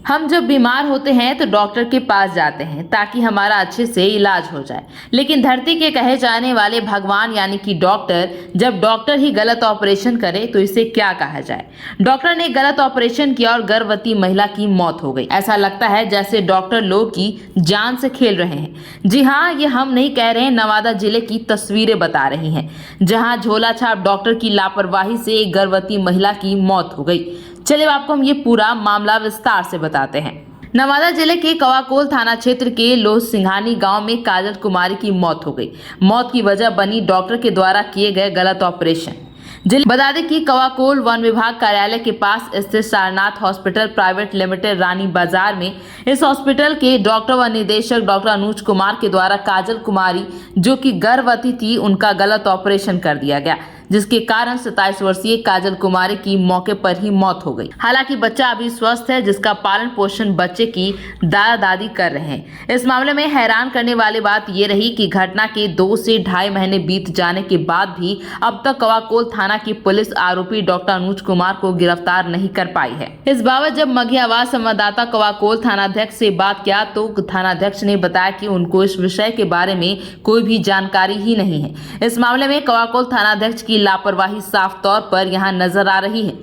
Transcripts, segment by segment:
हम जब बीमार होते हैं तो डॉक्टर के पास जाते हैं ताकि हमारा अच्छे से इलाज हो जाए, लेकिन धरती के कहे जाने वाले भगवान यानी कि डॉक्टर, जब डॉक्टर ही गलत ऑपरेशन करे तो इसे क्या कहा जाए। डॉक्टर ने गलत ऑपरेशन किया और गर्भवती महिला की मौत हो गई। ऐसा लगता है जैसे डॉक्टर लोग की जान से खेल रहे हैं। जी हाँ, ये हम नहीं कह रहे हैं, नवादा जिले की तस्वीरें बता रही हैं, जहाँ झोला छाप डॉक्टर की लापरवाही से एक गर्भवती महिला की मौत हो गई। चलिए आपको हम ये पूरा मामला विस्तार से बताते हैं। नवादा जिले के कवाकोल थाना क्षेत्र के लोहसिंघानी गांव में काजल कुमारी की मौत हो गई। मौत की वजह बनी डॉक्टर के द्वारा किए गए गलत ऑपरेशन। बता दें कि कवाकोल वन विभाग कार्यालय के पास स्थित सारनाथ हॉस्पिटल प्राइवेट लिमिटेड रानी बाजार में इस हॉस्पिटल के डॉक्टर व निदेशक डॉक्टर अनुज कुमार के द्वारा काजल कुमारी, जो कि गर्भवती थी, उनका गलत ऑपरेशन कर दिया गया, जिसके कारण 27 वर्षीय काजल कुमारी की मौके पर ही मौत हो गई। हालांकि बच्चा अभी स्वस्थ है, जिसका पालन पोषण बच्चे की दादा दादी कर रहे हैं। इस मामले में हैरान करने वाली बात ये रही कि घटना के 2 से ढाई महीने बीत जाने के बाद भी अब तक कवाकोल थाना की पुलिस आरोपी डॉक्टर अनुज कुमार को गिरफ्तार नहीं कर पाई है। इस बाबत जब मघी आवाज संवाददाता कवाकोल थानाध्यक्ष से बात किया तो थानाध्यक्ष ने बताया कि उनको इस विषय के बारे में कोई भी जानकारी ही नहीं है। इस मामले में कवाकोल थानाध्यक्ष की लापरवाही साफ तौर पर यहां नजर आ रही है।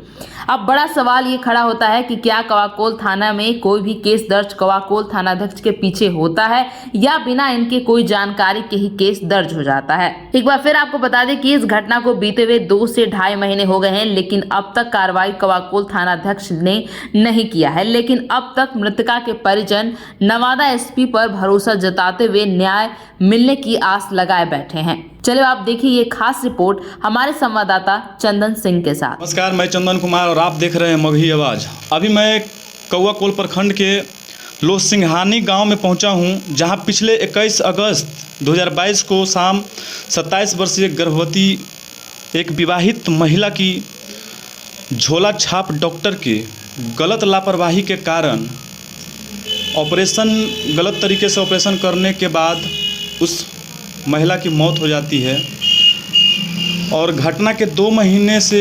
अब बड़ा सवाल ये खड़ा होता है कि क्या कवाकोल थाना में कोई भी केस दर्ज कवाकोल थानाध्यक्ष के पीछे होता है या बिना इनके कोई जानकारी के ही केस दर्ज हो जाता है। एक बार फिर आपको बता दें कि इस घटना को बीते हुए 2 से ढाई महीने हो गए हैं, लेकिन अब तक कार्रवाई कवाकोल थानाध्यक्ष ने नहीं किया है। लेकिन अब तक मृतका के परिजन नवादा एसपी पर भरोसा जताते हुए न्याय मिलने की आस लगाए बैठे हैं। चलिए आप देखिए ये खास रिपोर्ट हमारे संवाददाता चंदन सिंह के साथ। नमस्कार, मैं चंदन कुमार और आप देख रहे हैं मघी आवाज़। अभी मैं कौआकोल प्रखंड के लोहसिंघानी गांव में पहुंचा हूं, जहां पिछले 21 अगस्त 2022 को शाम 27 वर्षीय गर्भवती एक विवाहित महिला की झोला छाप डॉक्टर के गलत लापरवाही के कारण गलत तरीके से ऑपरेशन करने के बाद उस महिला की मौत हो जाती है। और घटना के 2 महीने से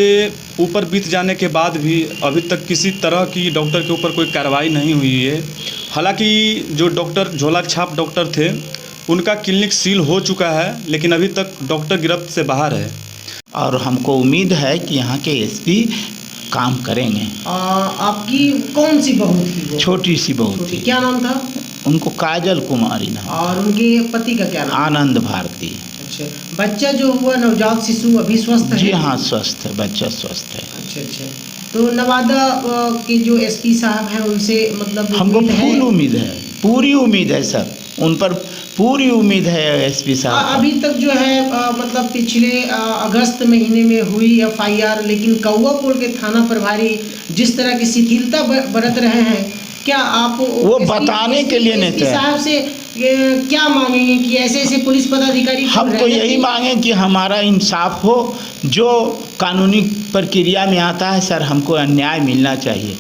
ऊपर बीत जाने के बाद भी अभी तक किसी तरह की डॉक्टर के ऊपर कोई कार्रवाई नहीं हुई है। हालांकि जो डॉक्टर झोला छाप डॉक्टर थे उनका क्लिनिक सील हो चुका है, लेकिन अभी तक डॉक्टर गिरफ्त से बाहर है। और हमको उम्मीद है कि यहाँ के एसपी काम करेंगे। आपकी कौन सी बहू थी? छोटी सी बहू थी। क्या नाम था? उनको काजल कुमारी नाम। और उनके पति का क्या नाम? आनंद भारती। अच्छा, बच्चा जो हुआ नवजात शिशु अभी स्वस्थ है? जी हाँ, स्वस्थ है, बच्चा स्वस्थ है। अच्छा, तो नवादा के जो एसपी साहब हैं उनसे मतलब हमको फुल उम्मीद है, पूरी उम्मीद है सर, उन पर पूरी उम्मीद है एसपी साहब। अभी तक जो है मतलब पिछले अगस्त महीने में हुई FIR, लेकिन कौआकोल के थाना प्रभारी जिस तरह की शिथिलता बरत रहे हैं, क्या आप वो बताने के लिए नहीं थे साहब से क्या मांगेंगे कि ऐसे पुलिस पदाधिकारी? हम तो यही मांगे कि हमारा इंसाफ हो, जो कानूनी प्रक्रिया में आता है सर, हमको न्याय मिलना चाहिए।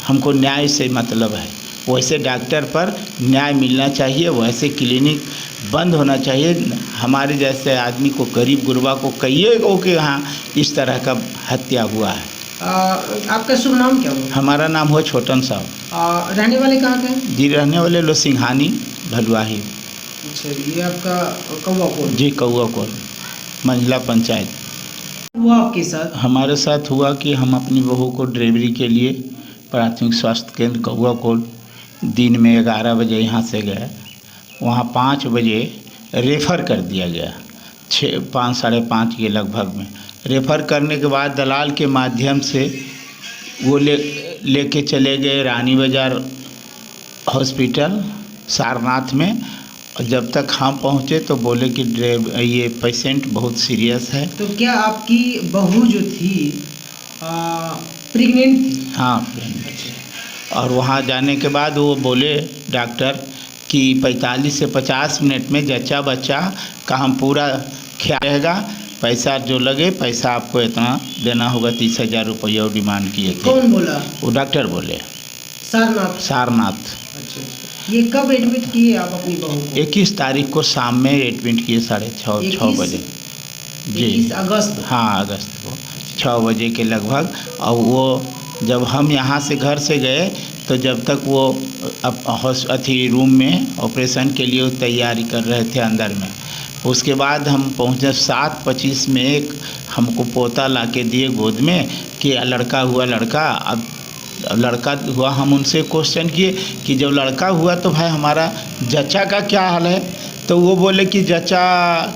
हमको न्याय से मतलब है, वैसे डॉक्टर पर न्याय मिलना चाहिए, वैसे क्लिनिक बंद होना चाहिए। हमारे जैसे आदमी को, गरीब गुरबा को कहिए कि यहाँ इस तरह का हत्या हुआ है। आपका शुभ नाम क्या हुआ? हमारा नाम हुआ छोटन साहब। रहने वाले कहाँ के हैं? जी, रहने वाले लोहसिंघानी भलुआही। अच्छा, ये आपका कौआकोल? जी, कौआकोल महिला पंचायत। हुआ आपके साथ? हमारे साथ हुआ कि हम अपनी बहू को डिलीवरी के लिए प्राथमिक स्वास्थ्य केंद्र कौआकोल दिन में 11 बजे यहाँ से गए। वहाँ 5 बजे रेफ़र कर दिया गया, 5 साढ़े 5 के लगभग में। रेफ़र करने के बाद दलाल के माध्यम से वो लेके चले गए रानी बाज़ार हॉस्पिटल सारनाथ में। और जब तक हम पहुँचे तो बोले कि ये पेशेंट बहुत सीरियस है। तो क्या आपकी बहू जो थी प्रेग्नेंट थी? हाँ, प्रेग्नेंट। और वहाँ जाने के बाद वो बोले डॉक्टर कि 45 से 50 मिनट में जच्चा बच्चा का हम पूरा ख्याल रहेगा, पैसा जो लगे पैसा आपको इतना देना होगा, 30,000 रुपया डिमांड किए थे। कौन बोला? वो डॉक्टर बोले, सारनाथ। अच्छा, ये कब एडमिट किए आप अपनी बहू को? 21 तारीख को शाम में एडमिट किए 6:30 बजे। जी, 21 अगस्त? हाँ, अगस्त को 6 बजे के लगभग। और वो जब हम यहाँ से घर से गए तो जब तक वो अथी रूम में ऑपरेशन के लिए तैयारी कर रहे थे अंदर में, उसके बाद हम पहुँचे 7:25 में एक हमको पोता ला के दिए गोद में कि लड़का हुआ लड़का। अब लड़का हुआ, हम उनसे क्वेश्चन किए कि जब लड़का हुआ तो भाई हमारा जच्चा का क्या हाल है, तो वो बोले कि जच्चा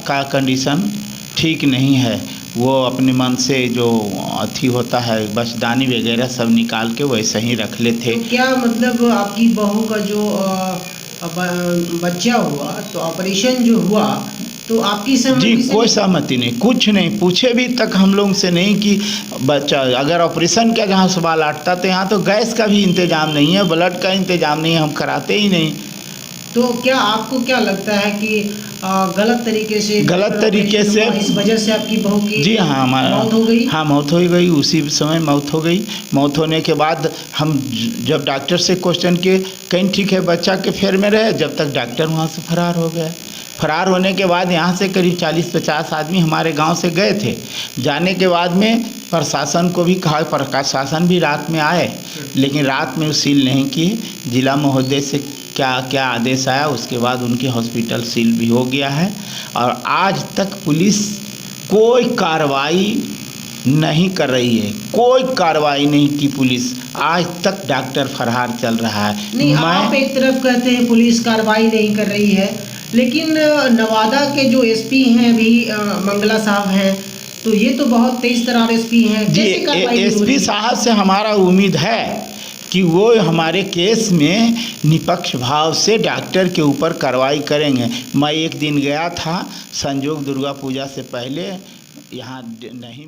का कंडीशन ठीक नहीं है, वो अपने मन से जो अथी होता है बचदानी वगैरह सब निकाल के वैसे ही रख लेते। तो क्या मतलब आपकी बहू का जो बच्चा हुआ तो ऑपरेशन जो हुआ तो आपकी सहमति जी से कोई सहमति नहीं, कुछ नहीं पूछे भी तक हम लोग से नहीं कि बच्चा अगर ऑपरेशन का जहाँ सवाल आटता तो यहाँ तो गैस का भी इंतज़ाम नहीं है, ब्लड का इंतज़ाम नहीं है, हम कराते ही नहीं। तो क्या आपको क्या लगता है कि गलत तरीके से इस वजह से आपकी बहू की जी हाँ मौत हो गई? हाँ मौत हो गई, उसी समय मौत हो गई। मौत होने के बाद हम जब डॉक्टर से क्वेश्चन किए कहीं ठीक है बच्चा के फेर में रहे, जब तक डॉक्टर वहाँ से फरार हो गया। फरार होने के बाद यहाँ से करीब 40-50 आदमी हमारे गांव से गए थे। जाने के बाद में प्रशासन को भी कहा, प्रशासन भी रात में आए, लेकिन रात में वो सील नहीं किए। जिला महोदय से क्या क्या आदेश आया उसके बाद उनकी हॉस्पिटल सील भी हो गया है। और आज तक पुलिस कोई कार्रवाई नहीं कर रही है, कोई कार्रवाई नहीं की पुलिस, आज तक डॉक्टर फरार चल रहा है। नहीं, आप एक तरफ कहते हैं पुलिस कार्रवाई नहीं कर रही है, लेकिन नवादा के जो एसपी हैं अभी मंगला साहब हैं, तो ये तो बहुत तेज तर्रार एसपी हैं। जी एसपी साहब से हमारा उम्मीद है कि वो हमारे केस में निष्पक्ष भाव से डॉक्टर के ऊपर कार्रवाई करेंगे। मैं एक दिन गया था, संजोग दुर्गा पूजा से पहले यहाँ नहीं